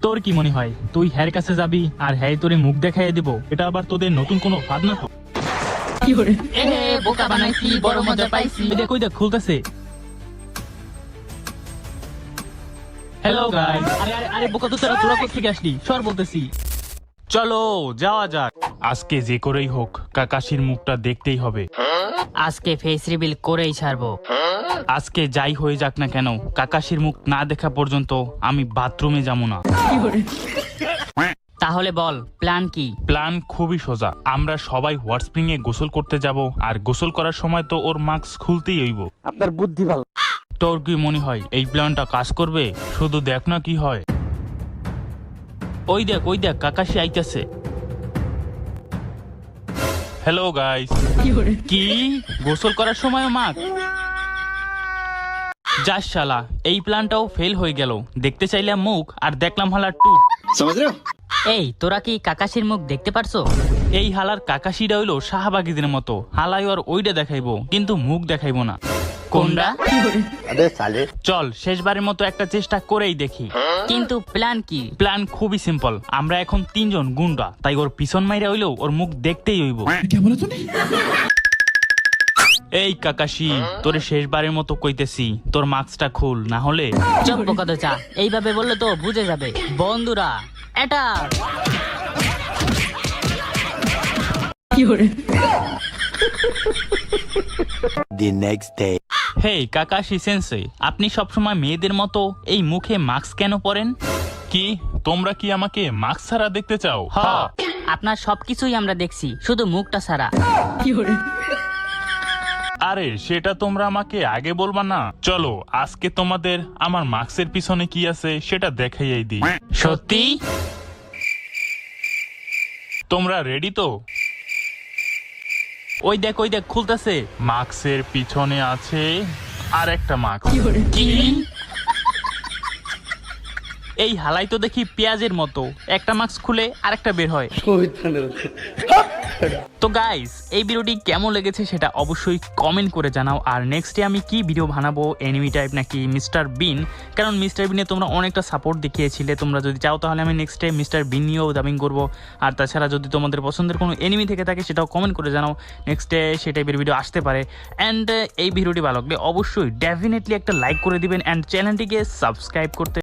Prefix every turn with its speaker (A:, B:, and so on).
A: তোর কি মনে হয় তুই হ্যার কাছে যাবি আর হ্যাঁ তোরে মুখ দেখাইয়া দিব? এটা আবার তোদের নতুন কোনো ফাঁদ না তো?
B: বোকা বানাইছি, বড় মজা পাইছি।
A: ওই দেখ খুলতেছে। Hello guys. আরে আরে আরে বোকা তো তোরা কোথা থেকে আসলি? সর বলতেছি। চলো যাওয়া যাক। আজকে যে করেই হোক কাকাশির মুখটা দেখতেই হবে।
B: আজকে ফেস রিভিল করেই ছাড়বো।
A: আজকে যাই হয়ে যাক না কেন কাকাশির মুখ না দেখা পর্যন্ত আমি বাথরুমে যাবো না।
B: তাহলে বল প্ল্যান কি?
A: প্ল্যান খুবই সোজা। আমরা সবাই হট স্প্রিং এ গোসল করতে যাব, আর গোসল করার সময় তো ওর মাস্ক খুলতেই হইব।
C: আপনার বুদ্ধি ভালো।
A: তোর কি মনে হয় এই প্ল্যানটা কাজ করবে? শুধু দেখ না কি হয়। ওই দেখ কাকাশি আইতেছে। Hello guys. কি গোসল করার সময় মাস্ক? যাস শালা, এই প্ল্যানটাও ফেল হয়ে গেল। দেখতে চাইলাম মুখ আর দেখলাম হালার টুট।
B: এই তোরা কি কাকাশির মুখ দেখতে পারছো?
A: এই হালার কাকাশিটা হইলো শাহবাগীদের মতো। হালাই আর ওইটা দেখাইবো কিন্তু মুখ দেখাইবো না।
B: কোনটা?
A: চল শেষবারের মতো একটা চেষ্টা করেই দেখি।
B: কিন্তু প্ল্যান কি?
A: প্ল্যান খুবই সিম্পল। আমরা এখন তিনজন গুন্ডা, তাই ওর পিছন মাইরা হইলেও ওর মুখ দেখতেই হইব। এই কাকাশি, তোরে শেষবারের মতো কইতেছি, তোর মাস্কটা খুল, না হলে।
B: চুপ বোকা তো চা, এইভাবে বললে তো বুঝে যাবে। বন্ধুরা এটা
D: The next day.
A: Hey Kakashi sensei, আপনি সবসময় মেয়েদের মতো এই মুখে মাস্ক কেন পরেন? কি তোমরা কি আমাকে মাস্ক ছাড়া দেখতে চাও? হ্যাঁ।
B: আপনার সবকিছুই আমরা দেখছি, শুধু মুখটা ছাড়া।
A: আরে সেটা তোমরা আমাকে আগে বলবা না? চলো আজকে তোমাদের আমার মাস্কের পিছনে কি আছে সেটা দেখাইয়াই দিই।
B: সত্যি?
A: তোমরা রেডি তো? ওই দেখ খুলতেছে। মাস্কের পিছনে আছে আর একটা মাস্ক।
B: কি?
A: এই হালাই তো দেখি পেঁয়াজের মতো, একটা মাস্ক খুলে আরেকটা বের হয়। তো গাইস, এই ভিডিওটি কেমন লেগেছে সেটা অবশ্যই কমেন্ট করে জানাও। আর নেক্সটে আমি কি ভিডিও বানাবো, এনিমি টাইপ নাকি মিস্টার বিন? কারণ মিস্টার বিনে তোমরা অনেকটা সাপোর্ট দেখিয়েছিলে। তোমরা যদি চাও তাহলে আমি নেক্সটে মিস্টার বিন নিয়েও ডাবিং করবো। আর তাছাড়া যদি তোমাদের পছন্দের কোনো এনিমি থেকে থাকে সেটাও কমেন্ট করে জানাও, নেক্সটে সে টাইপের ভিডিও আসতে পারে। অ্যান্ড এই ভিডিওটি ভালো লাগলে অবশ্যই ডেফিনেটলি একটা লাইক করে দিবেন অ্যান্ড চ্যানেলটিকে সাবস্ক্রাইব করতে